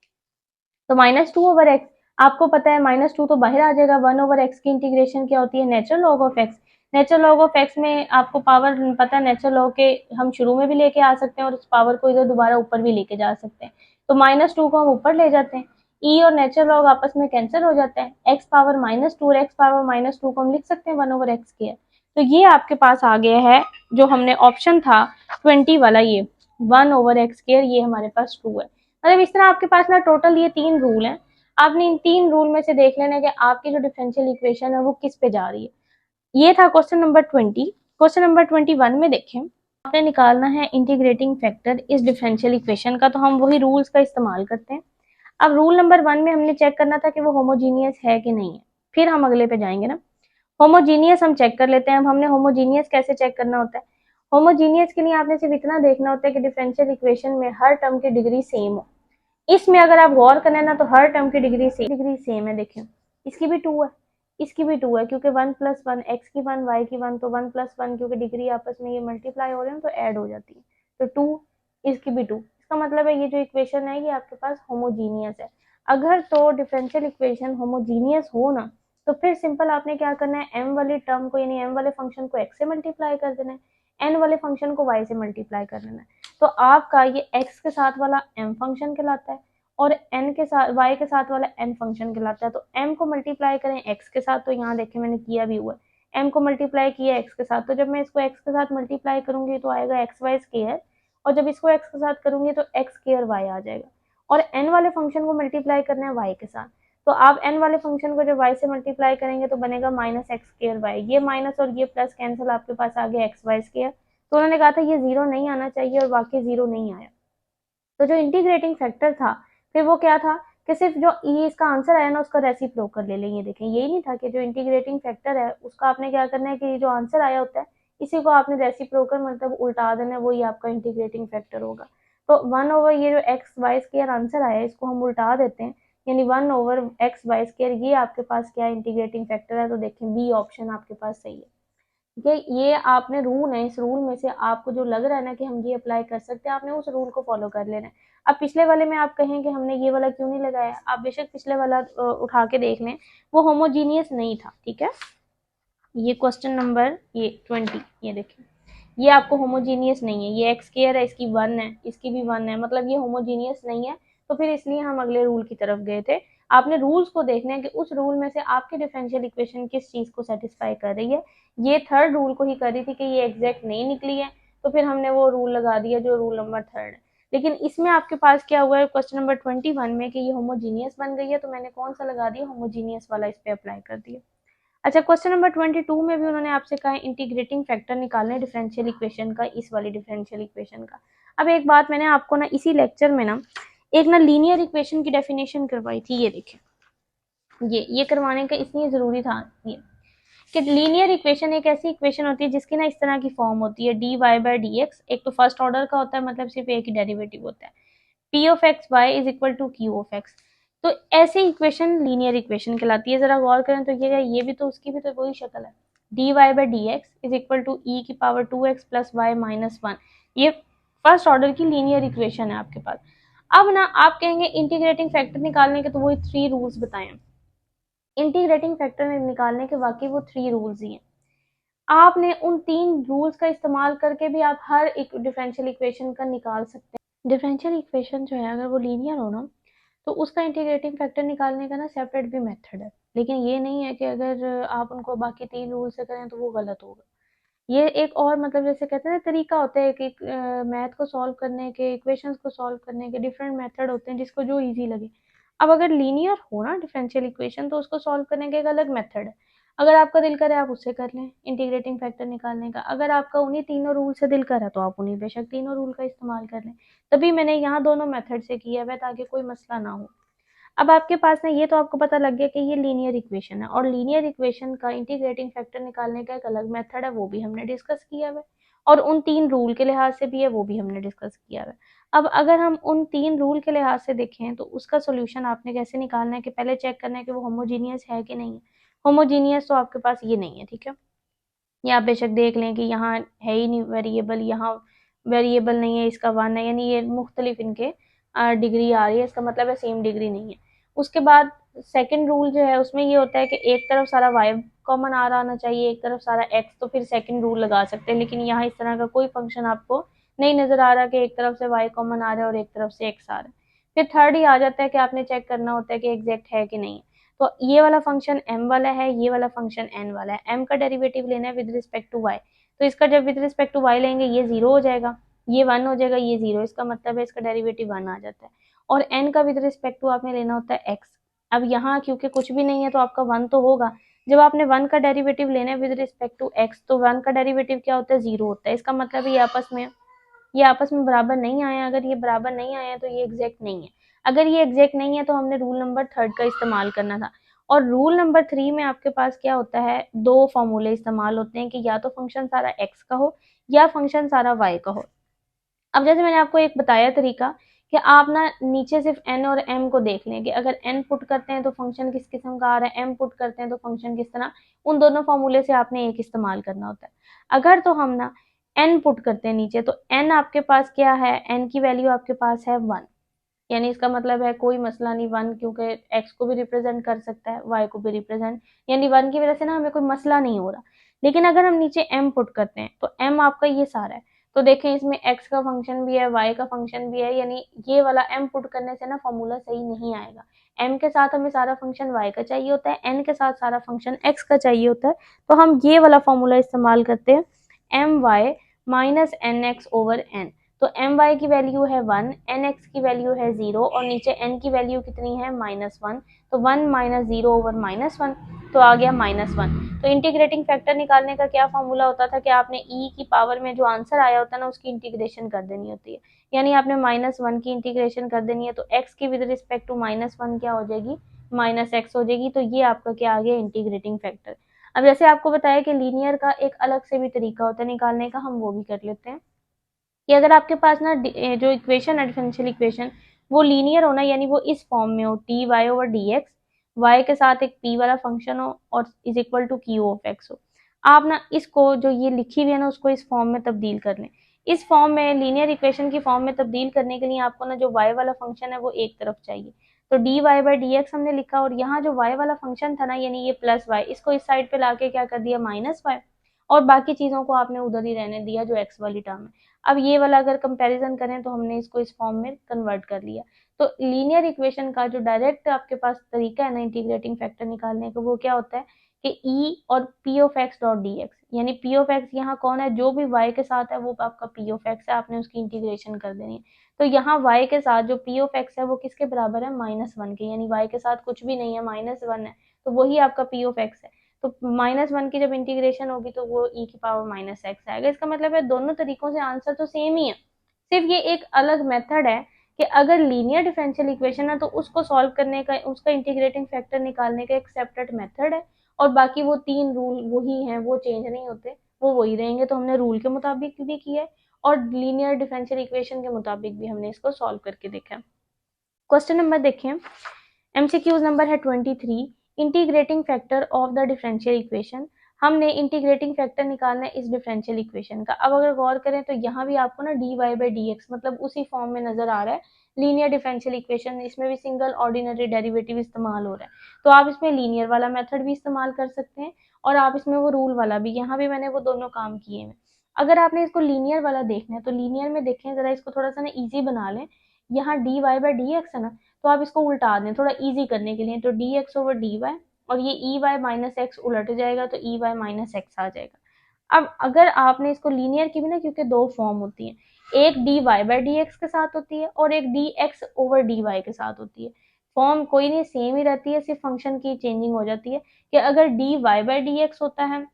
तो -2/x आपको पता है, -2 तो बाहर आ जाएगा। 1/x की इंटीग्रेशन क्या होती है, natural log of x. Natural log of x में आपको पावर पता है, नेचुरल लॉग के हम शुरू में भी लेके आ सकते हैं और उस पावर को इधर दोबारा ऊपर भी लेके जा सकते हैं। तो -2 को हम ऊपर ले जाते हैं, ई और नेचुरल लॉग आपस में कैंसिल हो जाते हैं, एक्स पावर -2 और एक्स पावर -2 को हम लिख सकते हैं 1/x के। तो ये आपके पास आ गया है जो हमने ऑप्शन था 20 वाला, ये 1/x स्क्वायर, ये हमारे पास ट्रू है। मतलब इस तरह आपके पास ना टोटल ये 3 रूल हैं। आपने इन 3 रूल में से देख लेना है कि आपकी जो डिफरेंशियल इक्वेशन है वो किस पे जा रही है। ये था क्वेश्चन नंबर 20। क्वेश्चन नंबर 21 में देखें, आपने निकालना है इंटीग्रेटिंग फैक्टर इस डिफरेंशियल इक्वेशन का। तो हम वही रूल्स का इस्तेमाल करते हैं। अब रूल नंबर 1 में हमने चेक करना था कि वो होमोजीनियस है कि नहीं है, फिर हम अगले पे जाएंगे ना। होमोजीनियस हम चेक कर लेते हैं। अब हमने होमोजीनियस कैसे चेक करना होता है, होमोजीनियस के लिए आपने सिर्फ इतना देखना होता है कि डिफरेंशियल इक्वेशन में हर टर्म की डिग्री सेम हो। इसमें अगर आप गौर करें ना, तो हर टर्म की डिग्री सेम है। देखिए, इसकी भी 2 है, इसकी भी 2 है, क्योंकि 1+1 एक्स की 1 वाई की 1, तो 1+1 क्योंकि डिग्री आपस में ये मल्टीप्लाई हो रहे हैं तो ऐड हो जाती है। तो 2, इसकी भी 2। इसका मतलब है ये जो इक्वेशन है ये आपके पास होमोजीनियस है। अगर तो डिफरेंशियल इक्वेशन होमोजीनियस हो ना, तो फिर सिंपल आपने क्या करना है, एम वाली टर्म को यानी एम वाले फंक्शन को एक्स से मल्टीप्लाई कर देना है, एन वाले फंक्शन को वाई से मल्टीप्लाई कर देना है। तो आपका ये x के साथ वाला m फंक्शन कहलाता है और n के साथ y के साथ वाला n फंक्शन कहलाता है। तो m को मल्टीप्लाई करें x के साथ, तो यहाँ देखें मैंने किया भी हुआ है, m को मल्टीप्लाई किया x के साथ। तो जब मैं इसको x के साथ मल्टीप्लाई करूंगी तो आएगा एक्स वाई स्क्वायर, और जब इसको x के साथ करूंगी तो x स्क्वायर y आ जाएगा। और n वाले फंक्शन को मल्टीप्लाई करना है y के साथ। तो आप n वाले फंक्शन को जब y से मल्टीप्लाई करेंगे तो बनेगा -x²y। ये माइनस और ये प्लस कैंसिल, आपके पास आ गया एक्स वाई स्क्वायर। तो उन्होंने कहा था ये जीरो नहीं आना चाहिए, और वाकई जीरो नहीं आया। तो जो इंटीग्रेटिंग फैक्टर था फिर वो क्या था कि सिर्फ जो ये इसका आंसर आया ना उसका रेसिप्रोकल ले लें। ये देखें, यही नहीं था कि जो इंटीग्रेटिंग फैक्टर है उसका आपने क्या करना है कि जो आंसर आया होता है इसी को आपने रेसिप्रोकल मतलब उल्टा देना है, वही आपका इंटीग्रेटिंग फैक्टर होगा। तो 1/, ये जो एक्स वाई स्क्वायर आंसर आया है इसको हम उल्टा देते हैं, यानी 1/x वाई स्क्वायर, ये आपके पास क्या इंटीग्रेटिंग फैक्टर है। तो देखें बी ऑप्शन आपके पास सही है। ठीक है, ये आपने रूल है, इस रूल में से आपको जो लग रहा है ना कि हम ये अप्लाई कर सकते हैं, आपने उस रूल को फॉलो कर लेना है। अब पिछले वाले में आप कहें कि हमने ये वाला क्यों नहीं लगाया, आप बेशक पिछले वाला उठा के देख लें, वो होमोजीनियस नहीं था। ठीक है, ये क्वेश्चन नंबर ये 20, ये देखिए, ये आपको होमोजीनियस नहीं है। ये एक्स स्क्वायर है, इसकी 1 है, इसकी भी 1 है, मतलब ये होमोजीनियस नहीं है। तो फिर इसलिए हम अगले रूल की तरफ गए थे। आपने रूल्स को देखना है कि उस रूल में से आपकी डिफरेंशियल इक्वेशन किस चीज को सेटिस्फाई कर रही है। ये थर्ड रूल को ही कर रही थी कि ये एग्जैक्ट नहीं निकली है, तो फिर हमने वो रूल लगा दिया जो रूल नंबर 3 है। लेकिन इसमें आपके पास क्या हुआ है क्वेश्चन नंबर 21 में कि ये होमोजीनियस बन गई है, तो मैंने कौन सा लगा दिया, होमोजीनियस वाला इस पे अप्लाई कर दिया। अच्छा, क्वेश्चन नंबर 22 में भी उन्होंने आपसे कहा इंटीग्रेटिंग फैक्टर निकालने डिफरेंशियल इक्वेशन का, इस वाली डिफरेंशियल इक्वेशन का। अब एक बात मैंने आपको ना इसी लेक्चर में ना एक ना लीनियर इक्वेशन की डेफिनेशन करवाई थी। ये देखें, ये करवाने का इसलिए जरूरी था ये कि लीनियर इक्वेशन एक ऐसी इक्वेशन होती है जिसकी ना इस तरह की फॉर्म होती है, d y by d x. एक तो फर्स्ट ऑर्डर का होता है, मतलब सिर्फ एक ही डेरिवेटिव होता है, p of x y is equal to q of x. तो ऐसी इक्वेशन लीनियर इक्वेशन कहलाती है। जरा गौर करें तो ये भी तो उसकी भी तो वही शक्ल है, d y by d x is equal to e की power 2x plus y minus 1। ये फर्स्ट ऑर्डर की लीनियर इक्वेशन है आपके पास। अब ना आप कहेंगे इंटीग्रेटिंग फैक्टर निकालने के तो वही 3 रूल्स बताएं। इंटीग्रेटिंग फैक्टर निकालने के वाकई वो 3 रूल्स ही हैं। आपने उन 3 रूल्स का इस्तेमाल करके भी आप हर एक डिफरेंशियल इक्वेशन का निकाल सकते हैं। डिफरेंशियल इक्वेशन जो है अगर वो लीनियर हो ना, तो उसका इंटीग्रेटिंग फैक्टर निकालने का ना सेपरेट भी मेथड है। लेकिन ये नहीं है कि अगर आप उनको बाकी 3 रूल से करें तो वो गलत होगा। ये एक और मतलब जैसे कहते हैं ना तरीका होता है कि मैथ को सॉल्व करने के, इक्वेशंस को सॉल्व करने के डिफरेंट मेथड होते हैं जिसको जो इजी लगे। अब अगर लीनियर हो ना डिफरेंशियल इक्वेशन तो उसको सॉल्व करने का एक अलग मेथड है। अगर आपका दिल करे आप उससे कर लें इंटीग्रेटिंग फैक्टर निकालने का, अगर आपका उन्हीं तीनों रूल से दिल करे तो आप उन्हीं बेशक तीनों रूल का इस्तेमाल कर लें। तभी मैंने यहाँ दोनों मेथड से किया है ताकि कोई मसला ना हो। अब आपके पास ना ये तो आपको पता लग गया कि ये लीनियर इक्वेशन है, और लीनियर इक्वेशन का इंटीग्रेटिंग फैक्टर निकालने का एक अलग मेथड है, वो भी हमने डिस्कस किया है। और उन 3 रूल के लिहाज से भी है, वो भी हमने डिस्कस किया है। अब अगर हम उन 3 रूल के लिहाज से देखें तो उसका सॉल्यूशन आपने कैसे निकालना है कि पहले चेक करना है कि वो होमोजीनियस है कि नहीं है। होमोजीनियस तो आपके पास ये नहीं है, ठीक है। ये आप बेशक देख लें कि यहाँ है ही नहीं वेरिएबल, यहाँ वेरिएबल नहीं है, इसका 1 है, यानी ये मुख्तलिफ इनके डिग्री आ रही है, इसका मतलब है सेम डिग्री नहीं है। उसके बाद सेकंड रूल जो है उसमें ये होता है कि एक तरफ सारा वाई कॉमन आ रहा आना चाहिए, एक तरफ सारा एक्स, तो फिर सेकंड रूल लगा सकते हैं। लेकिन यहाँ इस तरह का कोई फंक्शन आपको नहीं नजर आ रहा कि एक तरफ से वाई कॉमन आ रहा है और एक तरफ से एक्स आ रहा है। फिर थर्ड ही आ जाता है कि आपने चेक करना होता है कि एग्जैक्ट है कि नहीं। तो ये वाला फंक्शन m वाला है, ये वाला फंक्शन n वाला है। m का डेरिवेटिव लेना है विद रिस्पेक्ट टू y, तो इसका जब विद रिस्पेक्ट टू y लेंगे ये 0 हो जाएगा, ये 1 हो जाएगा, ये 0, इसका मतलब है इसका डेरिवेटिव 1 आ जाता है। और n का विद रिस्पेक्ट टू आपने लेना होता है x। अब यहाँ क्योंकि कुछ भी नहीं है तो आपका 1 तो होगा। जब आपने 1 का डेरिवेटिव लेना है विद रिस्पेक्ट टू x, तो 1 का डेरिवेटिव क्या होता है, 0 होता है। इसका मतलब है ये आपस में बराबर नहीं आए। अगर ये बराबर नहीं आए तो ये एग्जैक्ट नहीं है। अगर ये एग्जैक्ट नहीं है तो हमने रूल नंबर 3 का इस्तेमाल करना था। और रूल नंबर 3 में आपके पास क्या होता है, 2 फॉर्मूले इस्तेमाल होते हैं कि या तो फंक्शन सारा x का हो या फंक्शन सारा y का हो। अब जैसे मैंने आपको एक बताया तरीका कि आप ना नीचे सिर्फ n और m को देख लें कि अगर n पुट करते हैं तो फंक्शन किस किस्म का आ रहा है, m पुट करते हैं तो फंक्शन किस तरह, उन दोनों फॉर्मूले से आपने एक इस्तेमाल करना होता है। अगर तो हम ना n पुट करते हैं नीचे, तो n आपके पास क्या है, n की वैल्यू आपके पास है 1, यानी इसका मतलब है कोई मसला नहीं, 1 क्योंकि x को भी रिप्रेजेंट कर सकता है, y को भी रिप्रेजेंट, यानी 1 की वजह से ना हमें कोई मसला नहीं हो रहा। लेकिन अगर हम नीचे m पुट करते हैं तो m आपका ये सारा है, तो देखें इसमें x का फंक्शन भी है, y का फंक्शन भी है, यानी ये वाला m पुट करने से ना फॉर्मूला सही नहीं आएगा। m के साथ हमें सारा फंक्शन y का चाहिए होता है, n के साथ सारा फंक्शन x का चाहिए होता है, तो हम ये वाला फॉर्मूला इस्तेमाल करते हैं, my minus n x over n. तो एम वाई की वैल्यू है 1, एन एक्स की वैल्यू है 0 और नीचे एन की वैल्यू कितनी है, -1। तो 1 माइनस 0 ओवर -1, तो आ गया -1। तो इंटीग्रेटिंग फैक्टर निकालने का क्या फॉर्मूला होता था कि आपने ई की पावर में जो आंसर आया होता है ना उसकी इंटीग्रेशन कर देनी होती है, यानी आपने -1 की इंटीग्रेशन कर देनी है, तो एक्स की विद रिस्पेक्ट टू -1 क्या हो जाएगी, -x हो जाएगी। तो ये आपका क्या आ गया, इंटीग्रेटिंग फैक्टर। अब जैसे आपको बताया कि लीनियर का एक अलग से भी तरीका होता है निकालने का, हम वो भी कर लेते हैं कि अगर आपके पास ना जो इक्वेशन है डिफरेंशियल इक्वेशन वो लीनियर होना, यानी वो इस फॉर्म में हो, t y over d x, y के साथ एक पी वाला फंक्शन हो और is equal to q of x हो। आप ना इसको जो ये लिखी हुई है ना उसको इस फॉर्म में तब्दील कर लें। इस फॉर्म में लीनियर इक्वेशन की फॉर्म में तब्दील करने के लिए आपको ना जो वाई वाला फंक्शन है वो एक तरफ चाहिए, तो d y by d x हमने लिखा, और यहाँ जो वाई वाला फंक्शन था ना यानी ये प्लस वाई, इसको इस साइड पे लाके क्या कर दिया, -y, और बाकी चीजों को आपने उधर ही रहने दिया जो एक्स वाली टर्म है। अब ये वाला अगर कंपैरिजन करें तो हमने इसको इस फॉर्म में कन्वर्ट कर लिया। तो लीनियर इक्वेशन का जो डायरेक्ट आपके पास तरीका है ना इंटीग्रेटिंग फैक्टर निकालने का, वो क्या होता है कि ई और P of x dot d x, यानी पी ऑफ एक्स यहाँ कौन है, जो भी वाई के साथ है वो आपका पी ऑफ एक्स है, आपने उसकी इंटीग्रेशन कर देनी है। तो यहाँ वाई के साथ जो पी ऑफ एक्स है वो किसके बराबर है, -1 के, यानी वाई के साथ कुछ भी नहीं है, -1 है, तो वही आपका पी ऑफ एक्स है। तो -1 की जब इंटीग्रेशन होगी तो वो e की पावर -x आएगा। इसका मतलब है दोनों तरीकों से आंसर तो सेम ही है, सिर्फ ये एक अलग मेथड है कि अगर लीनियर डिफरेंशियल इक्वेशन है तो उसको सॉल्व करने का, उसका इंटीग्रेटिंग फैक्टर निकालने का एक सेपरेट मेथड है, और बाकी वो 3 रूल वही हैं, वो चेंज नहीं होते, वो वही रहेंगे। तो हमने रूल के मुताबिक भी किया है और लीनियर डिफरेंशियल इक्वेशन के मुताबिक भी हमने इसको सॉल्व करके देखा है। क्वेश्चन नंबर देखें, एमसीक्यूज नंबर है 23, integrating factor of the differential equation. हमने इंटीग्रेटिंग फैक्टर निकालना है इस डिफरेंशियल इक्वेशन का। अब अगर गौर करें तो यहाँ भी आपको ना d y by d x मतलब उसी फॉर्म में नजर आ रहा है, लीनियर डिफरेंशियल इक्वेशन, इसमें भी सिंगल ऑर्डिनरी डेरिवेटिव इस्तेमाल हो रहा है, तो आप इसमें लीनियर वाला मेथड भी इस्तेमाल कर सकते हैं और आप इसमें वो रूल वाला भी, यहाँ भी मैंने वो दोनों काम किए हैं। अगर आपने इसको लीनियर वाला देखना है तो लीनियर में देखें जरा, इसको थोड़ा सा ना ईजी बना लें। यहाँ d y by d x है ना, तो आप इसको उल्टा दें थोड़ा इजी करने के लिए, तो d x over d y, और ये ई वाई माइनस एक्स उलट जाएगा तो ई वाई माइनस एक्स आ जाएगा। अब अगर आपने इसको लीनियर की भी ना, क्योंकि 2 फॉर्म होती है, एक d y by d x के साथ होती है और एक d x over d y के साथ होती है। फॉर्म कोई नहीं, सेम ही रहती है, सिर्फ फंक्शन की चेंजिंग हो जाती है कि अगर d y by d x होता है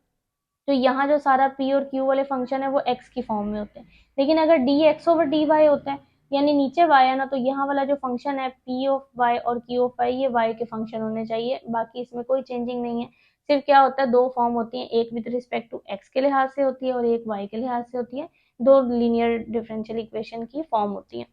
तो यहाँ जो सारा पी और क्यू वाले फंक्शन है वो एक्स की फॉर्म में होते हैं। लेकिन अगर d x over d y होता है, यानी नीचे वाई है ना, तो यहाँ वाला जो फंक्शन है पी ऑफ वाई और क्यू ऑफ वाई ये वाई के फंक्शन होने चाहिए, बाकी इसमें कोई चेंजिंग नहीं है। सिर्फ क्या होता है, दो फॉर्म होती है, एक विद रिस्पेक्ट टू एक्स के लिहाज से होती है और एक वाई के लिहाज से होती है, दो लीनियर डिफरेंशियल इक्वेशन की फॉर्म होती है।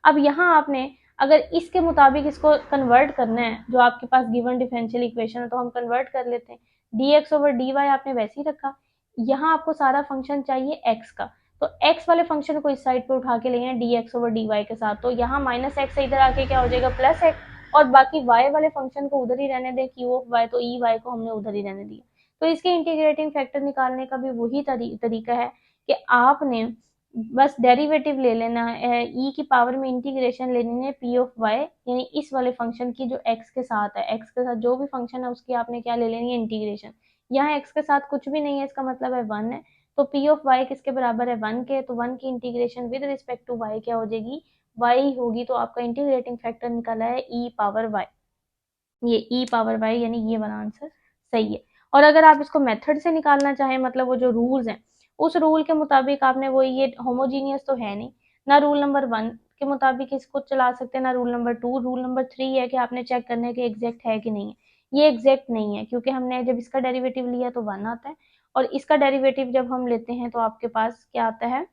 अब यहाँ आपने अगर इसके मुताबिक इसको कन्वर्ट करना है, जो आपके पास गिवन डिफरेंशियल इक्वेशन है, तो हम कन्वर्ट कर लेते हैं। dx ओवर dy आपने वैसे ही रखा, यहाँ आपको सारा फंक्शन चाहिए x का, तो x वाले फंक्शन को इस साइड पे उठा के ले हैं dx ओवर dy के साथ, तो यहाँ माइनस एक्स इधर आके क्या हो जाएगा प्लस एक्स, और बाकी y वाले फंक्शन को उधर ही रहने दें q ऑफ y, तो ई वाई को हमने उधर ही रहने दिया। तो इसके इंटीग्रेटिंग फैक्टर निकालने का भी वही तरीका है कि आपने बस डेरिवेटिव ले लेना है, ई की पावर में इंटीग्रेशन लेनी है पी ऑफ वाई, यानी इस वाले फंक्शन की जो एक्स के साथ है, एक्स के साथ जो भी फंक्शन है उसकी आपने क्या ले लेनी है इंटीग्रेशन। यहाँ एक्स के साथ कुछ भी नहीं है, इसका मतलब है 1 है, तो पी ऑफ वाई किसके बराबर है 1 के, तो 1 की integration with respect to y क्या हो जाएगी, वाई होगी, तो आपका इंटीग्रेटिंग फैक्टर निकला है ई पावर वाई, ये ई पावर वाई, यानी ये वाला आंसर सही है। और अगर आप इसको मेथड से निकालना चाहें, मतलब वो जो रूल्स हैं उस रूल के मुताबिक आपने वो, ये होमोजीनियस तो है नहीं ना, रूल नंबर 1 के मुताबिक इसको चला सकते हैं ना रूल नंबर 2, रूल नंबर 3 है कि आपने चेक करना है कि एग्जैक्ट है कि नहीं है। ये एग्जैक्ट नहीं है क्योंकि हमने जब इसका डेरिवेटिव लिया तो 1 आता है, और इसका डेरिवेटिव जब हम लेते हैं तो आपके पास क्या आता है,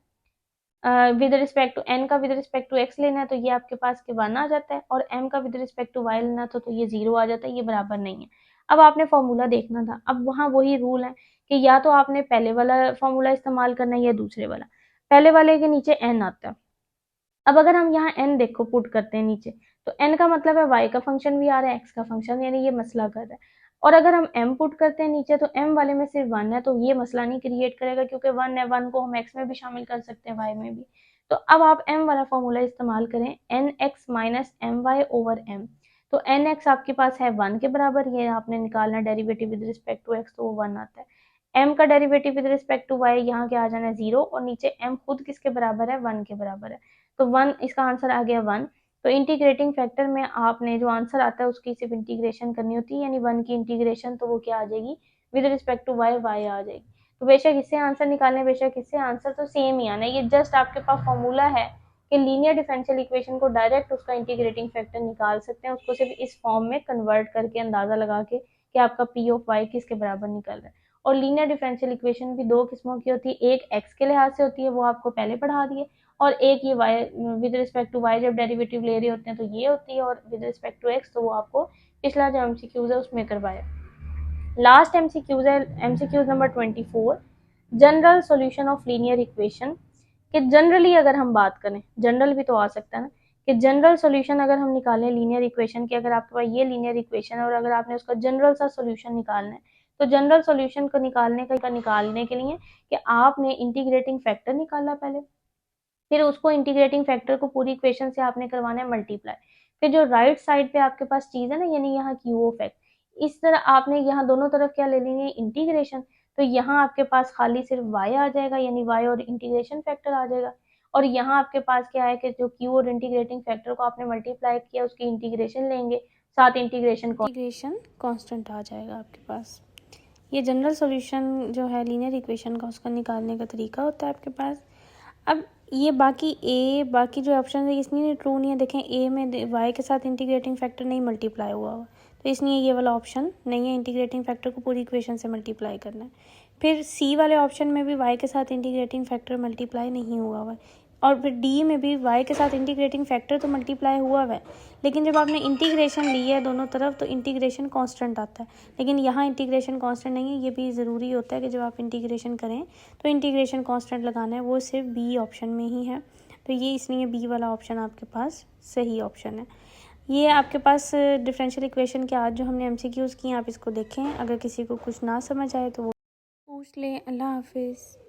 विद रिस्पेक्ट टू एन का विद रिस्पेक्ट टू एक्स लेना है तो ये आपके पास के 1 आ जाता है, और एम का विद रिस्पेक्ट टू वाई लेना तो ये 0 आ जाता है, ये बराबर नहीं है। अब आपने फॉर्मूला देखना था, अब वहाँ वही रूल है कि या तो आपने पहले वाला फॉर्मूला इस्तेमाल करना है या दूसरे वाला। पहले वाले के नीचे एन आता है, अब अगर हम यहाँ एन देखो पुट करते हैं नीचे, तो एन का मतलब है वाई का फंक्शन भी आ रहा है, एक्स का फंक्शन, यानी ये मसला कर रहा है। और अगर हम एम पुट करते हैं नीचे, तो एम वाले में सिर्फ 1 है, तो ये मसला नहीं क्रिएट करेगा क्योंकि 1 है, 1 को हम एक्स में भी शामिल कर सकते हैं, वाई में भी। तो अब आप एम वाला फॉर्मूला इस्तेमाल करें, n x minus m y over m, तो एन एक्स आपके पास है 1 के बराबर, ये आपने निकालना derivative with respect to x, तो वो 1 आता है। एम का derivative with respect to y, यहाँ क्या आ जाना है 0, और नीचे एम खुद किसके बराबर है 1 के बराबर है, तो 1, इसका आंसर आ गया 1। तो इंटीग्रेटिंग फैक्टर में आपने जो आंसर आता है उसकी सिर्फ इंटीग्रेशन करनी होती है, यानी 1 की इंटीग्रेशन, तो वो क्या आ जाएगी with respect to y, y आ जाएगी। तो बेशक इससे आंसर निकालने, बेशक इससे आंसर तो सेम ही आना है, ये जस्ट आपके पास फॉर्मूला है कि लीनियर डिफरेंशियल इक्वेशन को डायरेक्ट उसका इंटीग्रेटिंग फैक्टर निकाल सकते हैं, उसको सिर्फ इस फॉर्म में कन्वर्ट करके अंदाजा लगा के कि आपका पी ऑफ वाई किसके बराबर निकल रहा है। और लीनियर डिफरेंशियल इक्वेशन भी दो किस्मों की होती है, एक एक्स के लिहाज से होती है, वो आपको पहले पढ़ा दिए, और एक ये y with respect to y जब डेरिवेटिव ले रहे होते हैं तो ये होती है, और विद रिस्पेक्ट टू एक्स तो वो आपको पिछला जो एमसीक्यूज है उसमें करवाया। लास्ट एमसीक्यूज है MCQs number 24, general solution of linear equation. कि जनरली अगर हम बात करें, जनरल भी तो आ सकता है ना, कि जनरल सॉल्यूशन अगर हम निकालें लीनियर इक्वेशन की, अगर आपके पास ये लीनियर इक्वेशन है और अगर आपने उसका जनरल सा सॉल्यूशन निकालना है, तो जनरल सॉल्यूशन को निकालने के लिए कि आपने इंटीग्रेटिंग फैक्टर निकाला पहले, फिर उसको इंटीग्रेटिंग फैक्टर को पूरी इक्वेशन से आपने करवाना है मल्टीप्लाई, फिर जो राइट साइड पे आपके पास चीज है ना, यानी यहाँ क्यू ऑफ एक्स, इस तरह आपने यहाँ दोनों तरफ क्या ले लेंगे इंटीग्रेशन, तो यहाँ आपके पास खाली सिर्फ y आ जाएगा, यानी y और इंटीग्रेशन फैक्टर आ जाएगा, और यहाँ आपके पास क्या है कि जो q और इंटीग्रेटिंग फैक्टर को आपने मल्टीप्लाई किया उसकी इंटीग्रेशन लेंगे, साथ इंटीग्रेशन कांस्टेंट आ जाएगा आपके पास। ये जनरल सॉल्यूशन जो है लीनियर इक्वेशन का उसका निकालने का तरीका होता है आपके पास। अब ये बाकी जो ऑप्शन है इसलिए ट्रू नहीं है, देखें ए में वाई के साथ इंटीग्रेटिंग फैक्टर नहीं मल्टीप्लाई हुआ तो इसलिए ये वाला ऑप्शन नहीं है, इंटीग्रेटिंग फैक्टर को पूरी इक्वेशन से मल्टीप्लाई करना है। फिर सी वाले ऑप्शन में भी वाई के साथ इंटीग्रेटिंग फैक्टर मल्टीप्लाई नहीं हुआ है, और फिर डी में भी वाई के साथ इंटीग्रेटिंग फैक्टर तो मल्टीप्लाई हुआ है, लेकिन जब आपने इंटीग्रेशन ली है दोनों तरफ तो इंटीग्रेशन कांस्टेंट आता है, लेकिन यहाँ इंटीग्रेशन कांस्टेंट नहीं है। ये भी ज़रूरी होता है कि जब आप इंटीग्रेशन करें तो इंटीग्रेशन कांस्टेंट लगाना है, वो सिर्फ बी ऑप्शन में ही है, तो ये इसलिए बी वाला ऑप्शन आपके पास सही ऑप्शन है। ये आपके पास डिफरेंशियल इक्वेशन के आज जो हमने एमसीक्यूज़ किए आप इसको देखें, अगर किसी को कुछ ना समझ आए तो वो पूछ लें। अल्लाह हाफिज़।